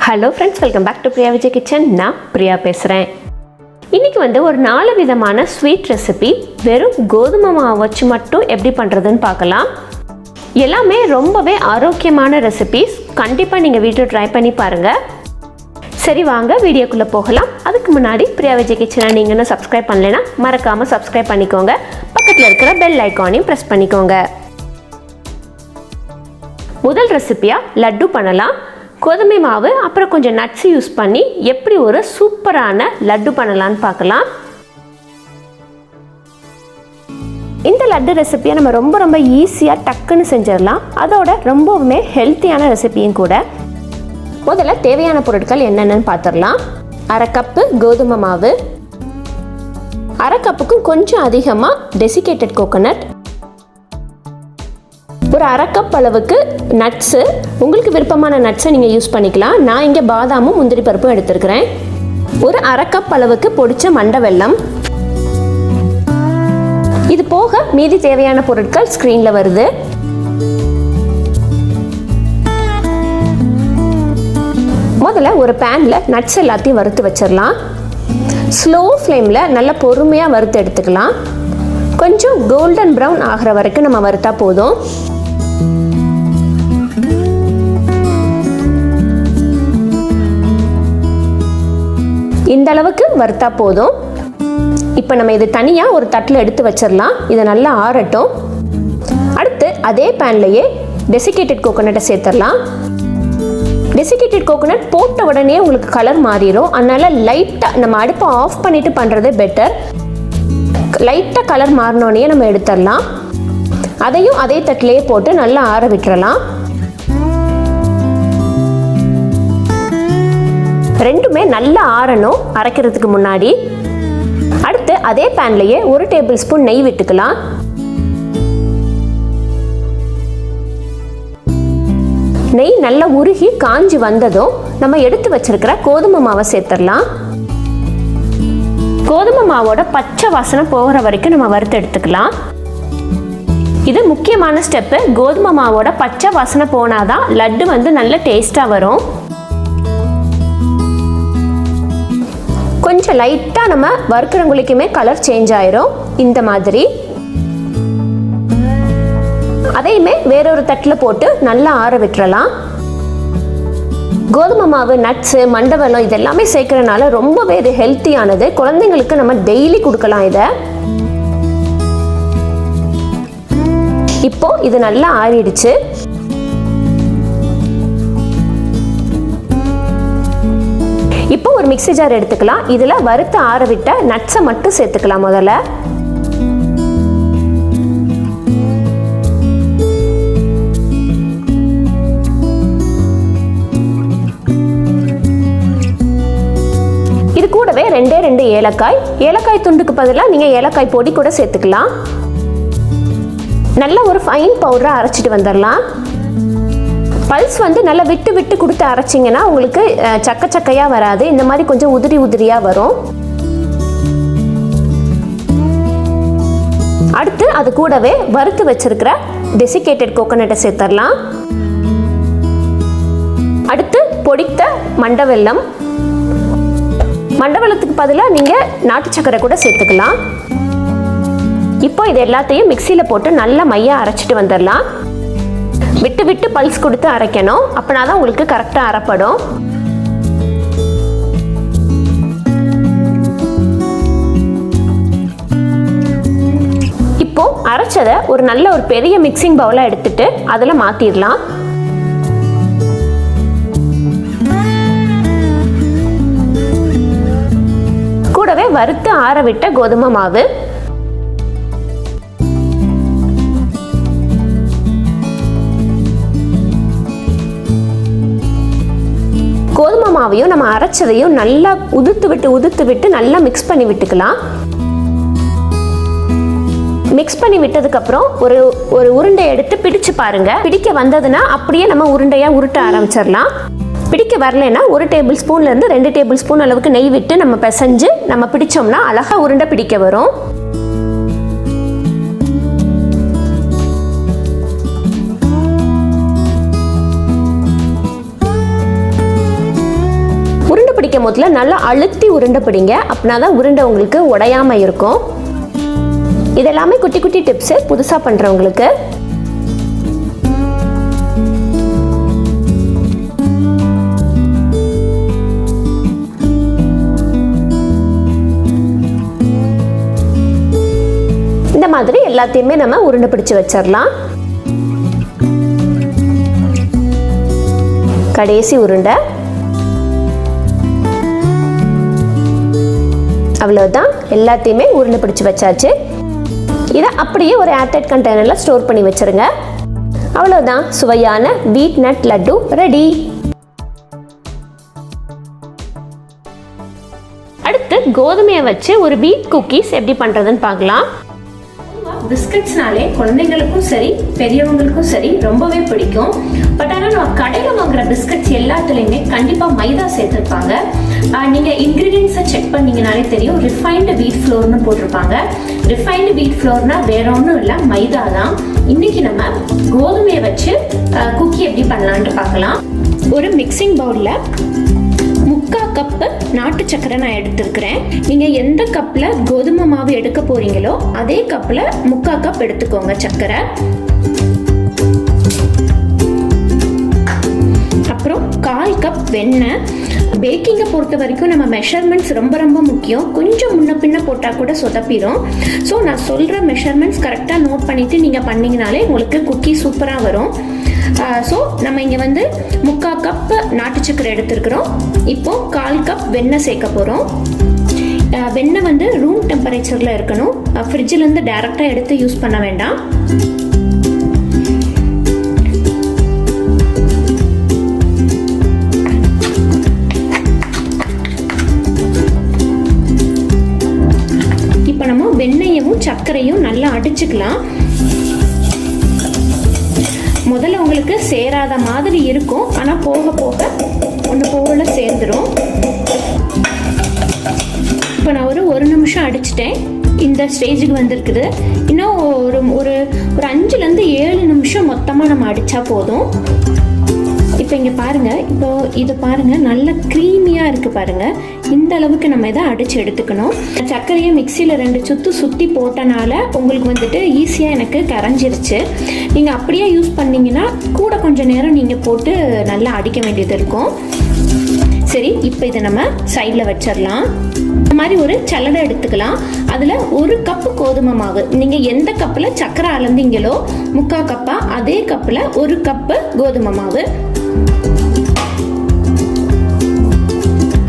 Hello friends, welcome back to Priya Vijay kitchen. நான் பிரியா பேசுகிறேன். இன்றைக்கி ஒரு 4 விதமான ஸ்வீட் ரெசிபி வெறும் கோதுமை மாவு வச்சு மட்டும் எப்படி பண்ணுறதுன்னு பார்க்கலாம். எல்லாமே ரொம்பவே ஆரோக்கியமான ரெசிபிஸ். கண்டிப்பாக நீங்கள் வீட்டில் ட்ரை பண்ணி பாருங்கள். சரி, வாங்க வீடியோக்குள்ளே போகலாம். அதுக்கு முன்னாடி பிரியா விஜய் கிச்சனை நீங்கள் இன்னும் சப்ஸ்கிரைப் பண்ணலைன்னா மறக்காமல் சப்ஸ்கிரைப் பண்ணிக்கோங்க. பக்கத்தில் இருக்கிற பெல் ஐக்கானையும் ப்ரெஸ் பண்ணிக்கோங்க. முதல் ரெசிபியாக லட்டு பண்ணலாம். கோதுமை மாவு அப்புறம் கொஞ்சம் நட்ஸ் யூஸ் பண்ணி எப்படி ஒரு சூப்பரான லட்டு பண்ணலான்னு பார்க்கலாம். இந்த லட்டு ரெசிபியை நம்ம ரொம்ப ஈஸியாக டக்குன்னு செஞ்சிடலாம். அதோட ரொம்பவுமே ஹெல்த்தியான ரெசிபியும் கூட. முதல்ல தேவையான பொருட்கள் என்னென்னு பார்த்துடலாம். 1/2 கப்பு கோதுமை மாவு, 1/2 கப்புக்கும் கொஞ்சம் அதிகமாக டெசிகேட்டட் கோகோனட், ஒரு 1/2 கப் அளவுக்கு நட்ஸு. உங்களுக்கு விருப்பமான நட்ஸை நீங்கள் யூஸ் பண்ணிக்கலாம். நான் இங்கே பாதாமும் முந்திரி பருப்பும் எடுத்துருக்கிறேன். ஒரு 1/2 கப் அளவுக்கு பொடிச்ச மண்டை வெல்லம். இது போக மீதி தேவையான பொருட்கள் ஸ்க்ரீனில் வருது. முதல்ல ஒரு பேனில் நட்ஸ் எல்லாத்தையும் வறுத்து வச்சிடலாம். ஸ்லோ ஃப்ளேமில் நல்லா பொறுமையாக வறுத்து எடுத்துக்கலாம். கொஞ்சம் கோல்டன் ப்ரௌன் ஆகிற வரைக்கும் நம்ம வறுத்தா போதும். இந்த அளவுக்கு வறுத்தா போதும். இப்போ நம்ம இது தனியாக ஒரு தட்டில் எடுத்து வச்சிடலாம். இதை நல்லா ஆறட்டும். அடுத்து அதே பேன்லேயே டெசிகேட்டட் கோகோனட்டை சேர்த்துடலாம். டெசிகேட்டட் கோகோனட் போட்ட உடனே உங்களுக்கு கலர் மாறிடும். அதனால் லைட்டாக நம்ம அடுப்பை ஆஃப் பண்ணிவிட்டு பண்ணுறது பெட்டர். லைட்டாக கலர் மாறினோடனே நம்ம எடுத்துடலாம். அதையும் அதே தட்டிலேயே போட்டு நல்லா ஆற விட்டுறலாம். ரெண்டுமே நல்லா ஆறணும் அரைக்கிறதுக்கு முன்னாடி. அடுத்து அதே பேன்லேயே 1 டேபிள் ஸ்பூன் நெய் விட்டுக்கலாம். நெய் நல்லா உருகி காஞ்சி வந்ததும் நம்ம எடுத்து வச்சிருக்கிற கோதுமை மாவை சேர்த்துடலாம். கோதுமை மாவோட பச்சை வாசனை போகிற வரைக்கும் நம்ம வறுத்து எடுத்துக்கலாம். இது முக்கியமான ஸ்டெப்பு. கோதுமை மாவோட பச்சை வாசனை போனாதான் லட்டு நல்ல டேஸ்டாக வரும். கொஞ்சம் லைட்டாக நம்ம வறுக்கிறவங்களுக்குமே கலர் சேஞ்ச் ஆயிரும். இந்த மாதிரி அதையுமே வேறொரு தட்டில் போட்டு நல்லா ஆற விட்டுறலாம். கோதுமை மாவு, நட்ஸு, மண்டை வெல்லம் இதெல்லாமே சேர்க்கறதுனால ரொம்பவே இது ஹெல்த்தியானது. குழந்தைங்களுக்கு நம்ம டெய்லி கொடுக்கலாம் இதை. இப்போ இது நல்லா ஆறிடுச்சு. இப்போ ஒரு மிக்ஸி ஜார் எடுத்துக்கலாம். இதில் வறுத்து ஆற விட்ட நட்ஸை மட்டும் சேர்த்துக்கலாம். முதல்ல இது கூடவே 2 ஏலக்காய். ஏலக்காய் துண்டுக்கு பதிலாக நீங்கள் ஏலக்காய் பொடி கூட சேர்த்துக்கலாம். நல்ல ஒரு ஃபைன் பவுடராக அரைச்சிட்டு வந்துடலாம். பல்ஸ் நல்லா விட்டு விட்டு கொடுத்து அரைச்சிங்கன்னா உங்களுக்கு சக்கையாக வராது. இந்த மாதிரி கொஞ்சம் உதிரியாக வரும். அடுத்து அது கூடவே வறுத்து வச்சிருக்கிற டெசிகேட்டட் கோகோனட்டை சேர்த்துடலாம். அடுத்து பொடித்த மண்டை வெல்லம். மண்டை வெல்லத்துக்கு பதிலாக நீங்கள் நாட்டு சக்கரை கூட சேர்த்துக்கலாம். இப்போ இது எல்லாத்தையும் மிக்சியில் போட்டு நல்லா மையாக அரைச்சிட்டு வந்துடலாம். விட்டு விட்டு பல்ஸ் கொடுத்து அரைக்கணும். அப்படின்னா தான் உங்களுக்கு கரெக்டாக அரைப்படும். இப்போ அரைச்சதை ஒரு நல்ல ஒரு பெரிய மிக்சிங் பவுலாக எடுத்துட்டு அதில் மாற்றிடலாம். கூடவே வறுத்து ஆற விட்ட கோதுமை மாவு, கோதுமை மாவையும் நம்ம அரைச்சதையும் நல்லா உதுத்து விட்டு நல்லா மிக்ஸ் பண்ணி விட்டுக்கலாம். மிக்ஸ் பண்ணி விட்டதுக்கப்புறம் ஒரு உருண்டை எடுத்து பிடிச்சு பாருங்க. பிடிக்க வந்ததுன்னா அப்படியே நம்ம உருண்டையாக உருட்ட ஆரம்பிச்சிடலாம். பிடிக்க வரலைன்னா 1 டேபிள் ஸ்பூன்லேருந்து 2 டேபிள் ஸ்பூன் அளவுக்கு நெய் விட்டு நம்ம பிசைஞ்சு நம்ம பிடிச்சோம்னா அழகாக உருண்டை பிடிக்க வரும். பிடிக்கும் போதுல நல்லா அழுத்தி உருண்டை பிடிங்க. அப்படின்னா தான் உருண்டை உங்களுக்கு உடையாம இருக்கும். இதெல்லாமே குட்டி குட்டி டிப்ஸ் புதுசா பண்றவங்களுக்கு. இந்த மாதிரி எல்லாத்தையுமே நம்ம உருண்டை பிடிச்சு வச்சிடலாம். கடைசி உருண்டை. அவ்வளவுதான், எல்லாத்தையுமே உருண்டை பிடிச்சு வச்சாச்சு. இதை அப்படியே ஒரு ஏர்டைட் கண்டெய்னர்ல ஸ்டோர் பண்ணி வச்சிருங்க. அவ்வளவுதான், சுவையான வீட் நட் லட்டு ரெடி. அடுத்து கோதுமையை வச்சு ஒரு வீட் குக்கீஸ் எப்படி பண்றதுன்னு பார்க்கலாம். பிஸ்கட்ஸ்னாலே குழந்தைங்களுக்கும் சரி பெரியவங்களுக்கும் சரி ரொம்பவே பிடிக்கும். பட் ஆனால் நம்ம கடையில் வாங்குற பிஸ்கட்ஸ் எல்லாத்துலேயுமே கண்டிப்பாக மைதா சேர்த்துருப்பாங்க. நீங்கள் இன்க்ரீடியன்ஸை செக் பண்ணிங்கனாலே தெரியும், ரிஃபைன்டு வீட் ஃப்ளோர்னு போட்டிருப்பாங்க. ரிஃபைன்டு வீட் ஃப்ளோர்னா வேற ஒன்றும் இல்லை, மைதா தான். இன்னைக்கு நம்ம கோதுமையை வச்சு குக்கி எப்படி பண்ணலான்ட்டு பார்க்கலாம். ஒரு மிக்சிங் பவுலில் 3/4 கப்பு நாட்டு சக்கரை நான் எடுத்துருக்கிறேன். நீங்கள் எந்த கப்பில் கோதுமை மாவு எடுக்க போறீங்களோ அதே கப்பில் 3/4 கப் எடுத்துக்கோங்க சக்கரை. அப்புறம் 1/4 கப் வெண்ணெய். பேக்கிங்கை பொறுத்த வரைக்கும் நம்ம மெஷர்மெண்ட்ஸ் ரொம்ப ரொம்ப முக்கியம். கொஞ்சம் முன்ன பின்ன போட்டால் கூட சொதப்பிடும். ஸோ நான் சொல்கிற மெஷர்மெண்ட்ஸ் கரெக்டாக நோட் பண்ணிவிட்டு நீங்கள் பண்ணிங்கனாலே உங்களுக்கு குக்கி சூப்பராக வரும். ஸோ நம்ம இங்கே வந்து 3/4 கப் நாட்டு சக்கரை எடுத்துருக்குறோம். இப்போது 1/4 கப் வெண்ணெய் சேர்க்க போகிறோம். வெண்ணெய் வந்து ரூம் டெம்பரேச்சரில் இருக்கணும். ஃப்ரிட்ஜிலேருந்து டைரெக்டாக எடுத்து யூஸ் பண்ண வேண்டாம். இப்போ நம்ம வெண்ணெயவும் சர்க்கரையும் நல்லா அடிச்சுக்கலாம். முதல்ல உங்களுக்கு சேராத மாதிரி இருக்கும், ஆனால் போக போக ஒன்று போல சேர்ந்துடும். இப்போ நான் ஒரு நிமிஷம் அடிச்சிட்டேன். இந்த ஸ்டேஜுக்கு வந்திருக்குது. இன்னும் ஒரு ஒரு 5லேருந்து 7 நிமிஷம் மொத்தமாக நம்ம அடித்தா போதும். இப்போ இங்கே பாருங்கள், இப்போ இது பாருங்கள், நல்ல க்ரீமியாக இருக்குது பாருங்கள். இந்த அளவுக்கு நம்ம இதை அடித்து எடுத்துக்கணும். சர்க்கரையை மிக்சியில் 2 சுற்று சுற்றி போட்டனால உங்களுக்கு வந்துட்டு ஈஸியாக எனக்கு கரைஞ்சிருச்சு. நீங்கள் அப்படியே யூஸ் பண்ணிங்கன்னா கூட கொஞ்சம் நேரம் நீங்கள் போட்டு நல்லா அடிக்க வேண்டியது இருக்கும். சரி, இப்போ இதை நம்ம சைடில் வச்சிடலாம். இந்த மாதிரி ஒரு சல்லடை எடுத்துக்கலாம். அதில் 1 கப்பு கோதுமை மாவு, நீங்கள் எந்த கப்பில் சர்க்கரை அளந்தீங்களோ 3/4 கப்பாக அதே கப்பில் 1 கப்பு கோதுமை மாவு.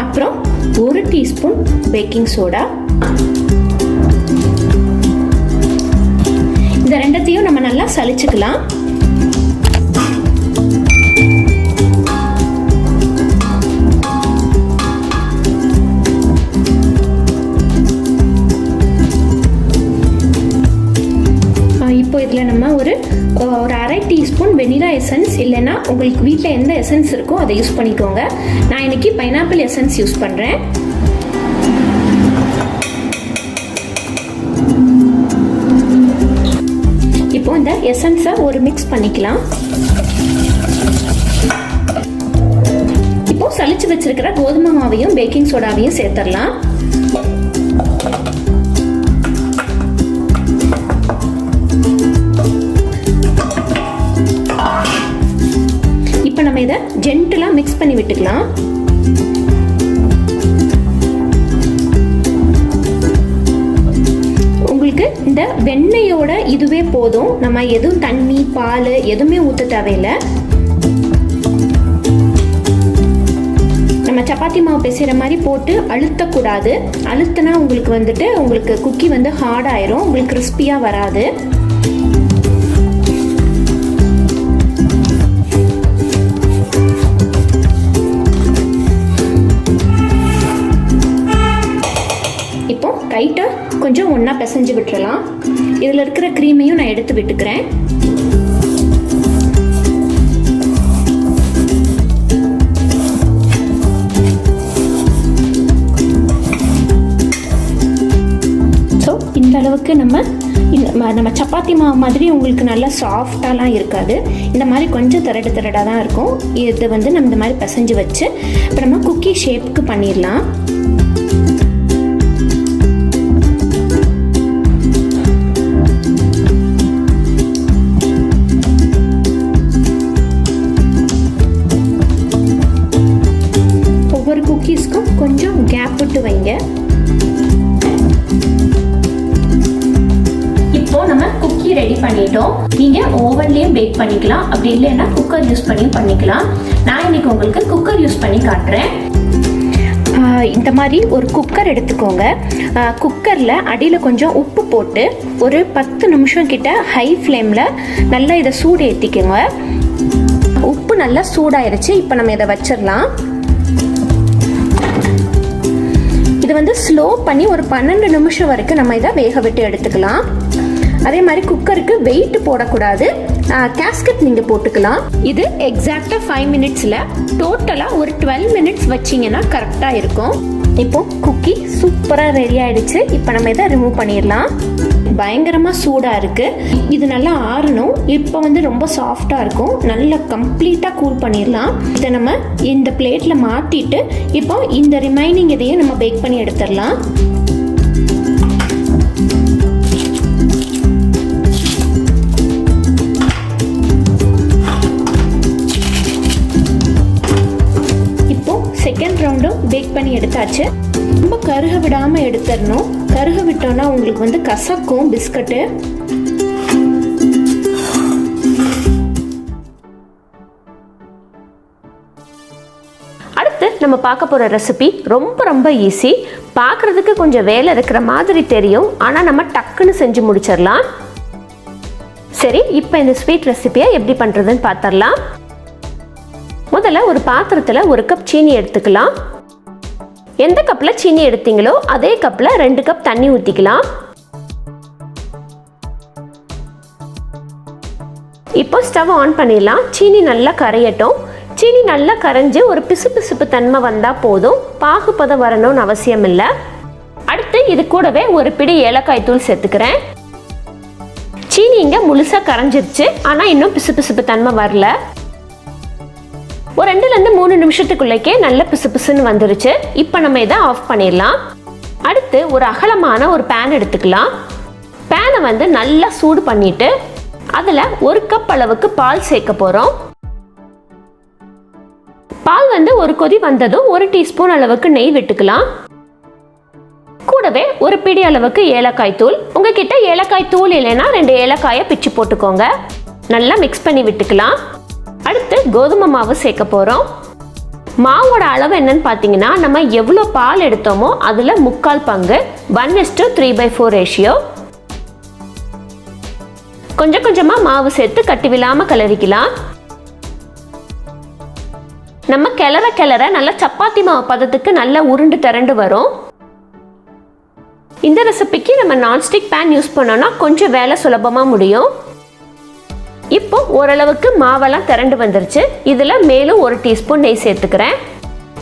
அப்புறம் 1 டீஸ்பூன் பேக்கிங் சோடா. இந்த ரெண்டத்தையும் நம்ம நல்லா சலிச்சுக்கலாம். இப்போ இதில் நம்ம ஒரு 1/2 டீஸ்பூன் வெனிலா எசன்ஸ், இல்லைன்னா உங்களுக்கு வீட்டில் எந்த எசன்ஸ் இருக்கோ அதை யூஸ் பண்ணிக்கோங்க. நான் இன்னைக்கு பைனாப்பிள் எசன்ஸ் யூஸ் பண்ணுறேன். இப்போ இந்த எசன்ஸை ஒரு மிக்ஸ் பண்ணிக்கலாம். இப்போ சலிச்சு வச்சிருக்கிற கோதுமை மாவையும் பேக்கிங் சோடாவையும் சேர்த்துடலாம். இப்போ நம்ம இதை ஜென்டிலா மிக்ஸ் பண்ணி விட்டுக்கலாம். உங்களுக்கு இந்த வெண்ணெயோட இதுவே போதும். நம்ம எதுவும் தண்ணி பால் எதுவுமே ஊற்ற தேவையில்லை. நம்ம சப்பாத்தி மாவு பிசைகிற மாதிரி போட்டு அழுத்தக்கூடாது. அழுத்தினா உங்களுக்கு வந்துட்டு உங்களுக்கு குக்கி வந்து ஹார்ட் ஆயிரும், உங்களுக்கு கிறிஸ்பியாக வராது. இப்போ கைட்டை கொஞ்சம் ஒன்றா பிசைஞ்சு விட்டுறலாம். இதில் இருக்கிற க்ரீமையும் நான் எடுத்து விட்டுக்கிறேன். ஸோ இந்த அளவுக்கு நம்ம இந்த நம்ம சப்பாத்தி மாவு மாதிரி உங்களுக்கு நல்லா சாஃப்டாலாம் இருக்காது. இந்த மாதிரி கொஞ்சம் திரடாக தான் இருக்கும். இது வந்து நம்ம இந்த மாதிரி பிசைஞ்சு வச்சு இப்போ நம்ம குக்கி ஷேப்புக்கு பண்ணிடலாம். ஒவ்வொரு குக்கீஸ்க்கும் கொஞ்சம் கேப் விட்டு வைங்க. இப்போ நம்ம குக்கி ரெடி பண்ணிட்டோம். நீங்க ஓவன்லயும் பேக் பண்ணிக்கலாம், அப்படி இல்லைன்னா குக்கர் யூஸ் பண்ணியும் பண்ணிக்கலாம். நான் இன்னைக்கு உங்களுக்கு குக்கர் யூஸ் பண்ணி காட்டுறேன். இந்த மாதிரி ஒரு குக்கர் எடுத்துக்கோங்க. குக்கரில் அடியில் கொஞ்சம் உப்பு போட்டு ஒரு 10 நிமிஷம் கிட்ட ஹை ஃப்ளேமில் நல்லா இதை சூடு ஏற்றிக்கோங்க. உப்பு நல்லா சூடாயிருச்சு. இப்போ நம்ம இதை வச்சிடலாம். இது வந்து ஸ்லோ பண்ணி ஒரு 12 நிமிஷம் வரைக்கும் நம்ம இதை வேக விட்டு எடுத்துக்கலாம். அதே மாதிரி குக்கருக்கு வெயிட் போடக்கூடாது, கேஸ்கட் நீங்கள் போட்டுக்கலாம். இது எக்ஸாக்டாக 5 மினிட்ஸில் டோட்டலாக ஒரு 12 மினிட்ஸ் வச்சிங்கன்னா கரெக்டாக இருக்கும். இப்போ குக்கி சூப்பராக ரெடி ஆகிடுச்சு. இப்போ நம்ம இதை ரிமூவ் பண்ணிடலாம். பயங்கரமாக சூடாக இருக்குது. இது நல்லா ஆறணும். இப்போ வந்து ரொம்ப சாஃப்டாக இருக்கும். நல்லா கம்ப்ளீட்டாக கூல் பண்ணிடலாம். இதை நம்ம இந்த பிளேட்டில் மாற்றிட்டு இப்போ இந்த ரிமைனிங் இதையும் நம்ம பேக் பண்ணி எடுத்துடலாம். செகண்ட் ரவுண்டும் பேக் பண்ணி எடுத்தாச்சு. ரொம்ப கருக விடாமல் எடுத்துடணும். கருக விட்டோன்னா உங்களுக்கு வந்து கசக்கும் பிஸ்கட்டு. அடுத்து நம்ம பார்க்க போகிற ரெசிபி ரொம்ப ஈஸி. பார்க்குறதுக்கு கொஞ்சம் வேலை இருக்கிற மாதிரி தெரியும், ஆனால் நம்ம டக்குன்னு செஞ்சு முடிச்சிடலாம். சரி, இப்போ இந்த ஸ்வீட் ரெசிபியை எப்படி பண்ணுறதுன்னு பார்த்துடலாம். முதல்ல ஒரு பாத்திரத்தில் 1 கப் சீனி எடுத்துக்கலாம். எந்த கப்பில் சீனி எடுத்தீங்களோ அதே கப்பில் 2 கப் தண்ணி ஊற்றிக்கலாம். இப்போ ஸ்டவ் ஆன் பண்ணிடலாம். சீனி நல்லா கரையட்டும். சீனி நல்லா கரைஞ்சி ஒரு பிசுபிசுப்பு தன்மை வந்தால் போதும், பாகுபதம் வரணும்னு அவசியம் இல்லை. அடுத்து இது கூடவே ஒரு பிடி ஏலக்காய் தூள் சேர்த்துக்கிறேன். சீனி இங்கே முழுசாக கரைஞ்சிருச்சு, ஆனால் இன்னும் பிசுபிசுப்பு தன்மை வரல. ஒரு 2லேருந்து 3 நிமிஷத்துக்குள்ளேக்கே நல்ல பிசுபிசுன்னு வந்துருச்சு. இப்போ நம்ம இதை ஆஃப் பண்ணிடலாம். அடுத்து ஒரு அகலமான ஒரு பேன் எடுத்துக்கலாம். பேனை வந்து நல்லா சூடு பண்ணிட்டு அதில் 1 கப் அளவுக்கு பால் சேர்க்க போகிறோம். பால் வந்து ஒரு கொதி வந்ததும் 1 டீஸ்பூன் அளவுக்கு நெய் விட்டுக்கலாம். கூடவே ஒரு பிடி அளவுக்கு ஏலக்காய் தூள். உங்ககிட்ட ஏலக்காய் தூள் இல்லைன்னா 2 ஏலக்காயை பிச்சு போட்டுக்கோங்க. நல்லா மிக்ஸ் பண்ணி விட்டுக்கலாம். அடுத்து கோதுமை மாவு சேர்க்க போகிறோம். மாவோட அளவு என்னன்னு பார்த்தீங்கன்னா, நம்ம எவ்வளோ பால் எடுத்தோமோ அதில் 3/4 பங்கு, 1:3/4 ரேஷியோ. கொஞ்சம் கொஞ்சமாக மாவு சேர்த்து கட்டி விழாமல் கிளறிக்கலாம். நம்ம கிளற நல்லா சப்பாத்தி மாவு பதத்துக்கு நல்லா உருண்டு திரண்டு வரும். இந்த ரெசிபிக்கு நம்ம நான்ஸ்டிக் பேன் யூஸ் பண்ணோம்னா கொஞ்சம் வேலை சுலபமாக முடியும். இப்போ ஓரளவுக்கு மாவெல்லாம் திரண்டு வந்துருச்சு. இதில் மேலும் 1 டீஸ்பூன் நெய் சேர்த்துக்கிறேன்.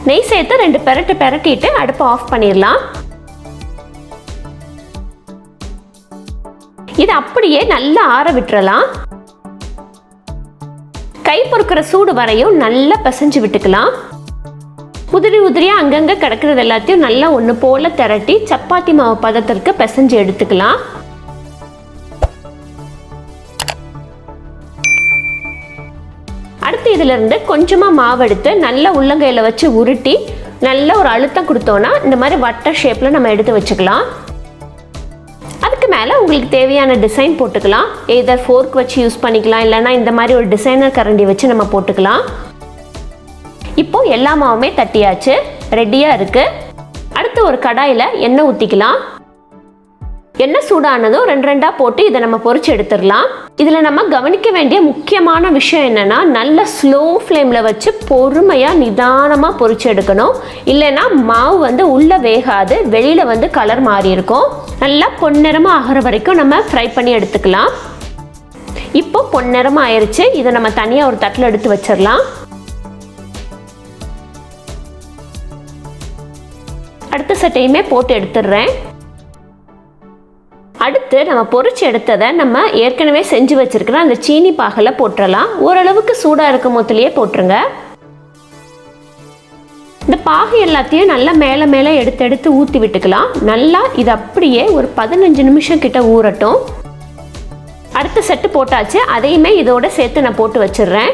நெய் சேர்த்து 2 பெரட்டிட்டு அடுப்பை ஆஃப் பண்ணிடலாம். இதை அப்படியே நல்லா ஆற விட்டுறலாம். கை பொறுக்கிற சூடு வரையும் நல்லா பிசைஞ்சு விட்டுக்கலாம். உதிரியாக அங்கங்கே கிடக்கிறது எல்லாத்தையும் நல்லா ஒன்று போல் திரட்டி சப்பாத்தி மாவு பதத்திற்கு பிசைஞ்சு எடுத்துக்கலாம். அடுத்து இதிலிருந்து கொஞ்சமாக மாவு எடுத்து நல்லா உள்ளங்கையில் வச்சு உருட்டி நல்ல ஒரு அழுத்தம் கொடுத்தோன்னா இந்த மாதிரி வட்ட ஷேப்பில் நம்ம எடுத்து வச்சுக்கலாம். அதுக்கு மேலே உங்களுக்கு தேவையான டிசைன் போட்டுக்கலாம். எதர் ஃபோர்க் வச்சு யூஸ் பண்ணிக்கலாம், இல்லைனா இந்த மாதிரி ஒரு டிசைனர் கரண்டி வச்சு நம்ம போட்டுக்கலாம். இப்போ எல்லா மாவுமே தட்டியாச்சு, ரெடியாக இருக்குது. அடுத்து ஒரு கடாயில் எண்ணெய் ஊற்றிக்கலாம். எண்ணெய் சூடானதும் 2 போட்டு இதை நம்ம பொரிச்சு எடுத்துடலாம். இதில் நம்ம கவனிக்க வேண்டிய முக்கியமான விஷயம் என்னென்னா, நல்ல ஸ்லோ ஃப்ளேமில் வச்சு பொறுமையாக நிதானமாக பொரிச்சு எடுக்கணும். இல்லைன்னா மாவு வந்து உள்ளே வேகாது, வெளியில் வந்து கலர் மாறி இருக்கும். நல்லா பொன்னிறமாக ஆகிற வரைக்கும் நம்ம ஃப்ரை பண்ணி எடுத்துக்கலாம். இப்போ பொன்னிறமாக ஆயிடுச்சு. இதை நம்ம தனியாக ஒரு தட்டில் எடுத்து வச்சிடலாம். அடுத்த சட்டையுமே போட்டு எடுத்துடுறேன். அடுத்து நம்ம பொரிச்சு எடுத்ததை நம்ம ஏற்கனவே செஞ்சு வச்சிருக்கிற அந்த சீனி பாகில் போட்டுடலாம். ஓரளவுக்கு சூடாக இருக்கும் போதுலேயே போட்டுருங்க. இந்த பாகு எல்லாத்தையும் நல்லா மேலே மேலே எடுத்து ஊற்றி விட்டுக்கலாம். நல்லா இது அப்படியே ஒரு 15 நிமிஷம் கிட்ட ஊறட்டும். அடுத்த செட்டு போட்டாச்சு, அதையுமே இதோட சேர்த்து நான் போட்டு வச்சிடுறேன்.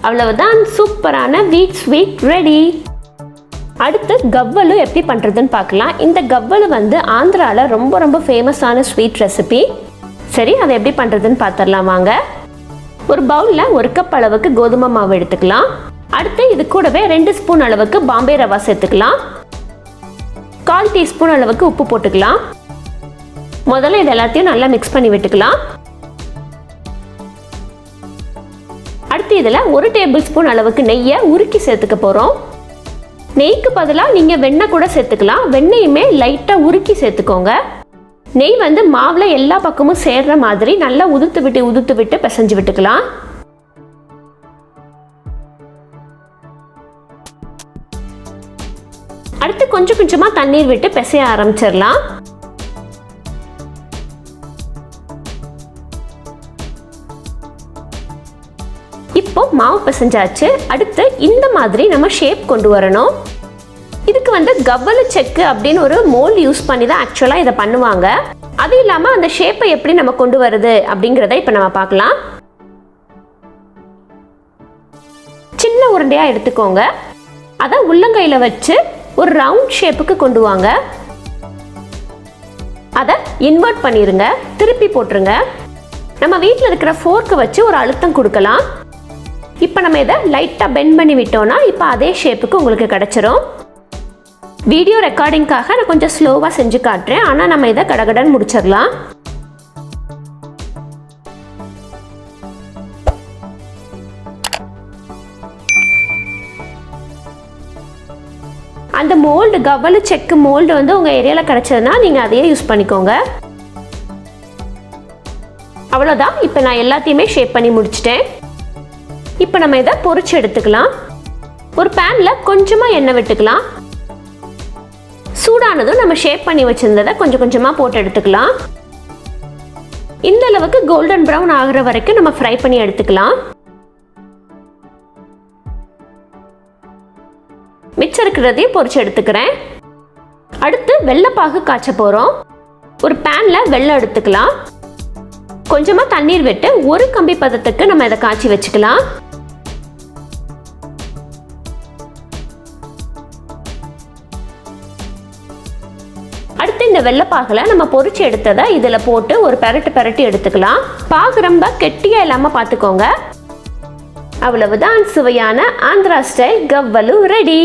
அவ்வளவுதான், சூப்பரான வீட் ஸ்வீட் ரெடி. அடுத்து கவ்வலு எப்படி பண்ணுறதுன்னு பார்க்கலாம். இந்த கவ்வலு ஆந்திராவில் ரொம்ப ரொம்ப ஃபேமஸான ஸ்வீட் ரெசிபி. சரி, அதை எப்படி பண்ணுறதுன்னு பார்த்துடலாம் வாங்க. ஒரு பவுலில் 1 கப் அளவுக்கு கோதுமை மாவு எடுத்துக்கலாம். அடுத்து இது கூடவே 2 ஸ்பூன் அளவுக்கு பாம்பே ரவா சேர்த்துக்கலாம். 1/4 டீஸ்பூன் அளவுக்கு உப்பு போட்டுக்கலாம். முதல்ல இது எல்லாத்தையும் நல்லா மிக்ஸ் பண்ணி விட்டுக்கலாம். அடுத்து இதில் 1 டேபிள் ஸ்பூன் அளவுக்கு நெய்யை உருக்கி சேர்த்துக்க போகிறோம். நெய்க்கு பதிலாக நீங்கள் வெண்ணெய் கூட சேர்த்துக்கலாம். வெண்ணெயுமே லைட்டாக உருக்கி சேர்த்துக்கோங்க. நெய் மாவில் எல்லா பக்கமும் சேர்ற மாதிரி நல்லா உதுத்து விட்டு பிசைஞ்சு விட்டுக்கலாம். அடுத்து கொஞ்சம் கொஞ்சமாக தண்ணீர் விட்டு பிசைய ஆரம்பிச்சிடலாம். இப்போ மாவு பிசைஞ்சாச்சு. அடுத்து இந்த மாதிரி நம்ம ஷேப் கொண்டு வரணும். இதுக்கு கவ்வலு செக்கு அப்படின்னு ஒரு மோல்ட் யூஸ் பண்ணி தான் ஆக்சுவலாக இதை பண்ணுவாங்க. அது இல்லாமல் அந்த ஷேப்பை எப்படி நம்ம கொண்டு வருது அப்படிங்கிறத இப்போ நம்ம பார்க்கலாம். சின்ன உருண்டையாக எடுத்துக்கோங்க. அதை உள்ளங்கையில் வச்சு ஒரு ரவுண்ட் ஷேப்புக்கு கொண்டு வாங்க. அதை இன்வெர்ட் பண்ணிடுங்க, திருப்பி போட்டுருங்க. நம்ம வீட்டில் இருக்கிற ஃபோர்க்கை வச்சு ஒரு அழுத்தம் கொடுக்கலாம். இப்போ நம்ம இதை லைட்டாக பெண்ட் பண்ணி விட்டோம்னா இப்போ அதே ஷேப்புக்கு உங்களுக்கு கிடச்சிரும். வீடியோ ரெக்கார்டிங்காக நான் கொஞ்சம் ஸ்லோவாக செஞ்சு காட்டுறேன், ஆனால் நம்ம இதை கடகடன் முடிச்சிடலாம். அந்த மோல்டு கவ்வலு செக்கு மோல்டு உங்கள் ஏரியாவில் கிடச்சதுன்னா நீங்கள் அதையே யூஸ் பண்ணிக்கோங்க. அவ்வளோதான், இப்போ நான் எல்லாத்தையுமே ஷேப் பண்ணி முடிச்சிட்டேன். இப்போ நம்ம இதை பொரிச்சு எடுத்துக்கலாம். ஒரு பேனில் கொஞ்சமாக எண்ணெய் விட்டுக்கலாம். சூடானதும் நம்ம ஷேப் பண்ணி வச்சிருந்ததை கொஞ்சம் கொஞ்சமாக போட்டு எடுத்துக்கலாம். இந்த அளவுக்கு கோல்டன் ப்ரௌன் ஆகிற வரைக்கும் நம்ம ஃப்ரை பண்ணி எடுத்துக்கலாம். மிச்சம் இருக்கிறதையும் பொரிச்சு எடுத்துக்கிறேன். அடுத்து வெள்ளைப்பாகு காய்ச்ச போகிறோம். ஒரு பேனில் வெள்ளம் எடுத்துக்கலாம். கொஞ்சமாக தண்ணீர் விட்டு 1 கம்பி பதத்துக்கு நம்ம இதை காய்ச்சி வச்சுக்கலாம். அடுத்து இந்த வெள்ளைப்பாகில் நம்ம பொரிச்சு எடுத்ததை இதில் போட்டு ஒரு பெரட்டி எடுத்துக்கலாம். பாகு ரொம்ப கெட்டியாக இல்லாமல் பார்த்துக்கோங்க. அவ்வளவுதான், சுவையான ஆந்திரா ஸ்டைல் கவ்வலு ரெடி.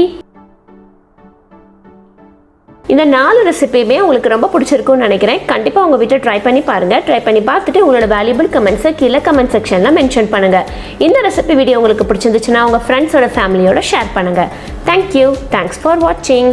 இந்த 4 ரெசிபியுமே உங்களுக்கு ரொம்ப பிடிச்சிருக்கும்னு நினைக்கிறேன். கண்டிப்பாக உங்கள் வீட்டில் ட்ரை பண்ணி பாருங்கள். ட்ரை பண்ணி பார்த்துட்டு உங்களோட வேல்யூபிள் கமெண்ட்ஸை கீழே கமெண்ட் செக்ஷனில் மென்ஷன் பண்ணுங்கள். இந்த ரெசிபி வீடியோ உங்களுக்கு பிடிச்சிருந்துச்சுன்னா உங்கள் ஃப்ரெண்ட்ஸோட ஃபேமிலியோட ஷேர் பண்ணுங்கள். தேங்க்யூ. தேங்க்ஸ் ஃபார் வாட்சிங்.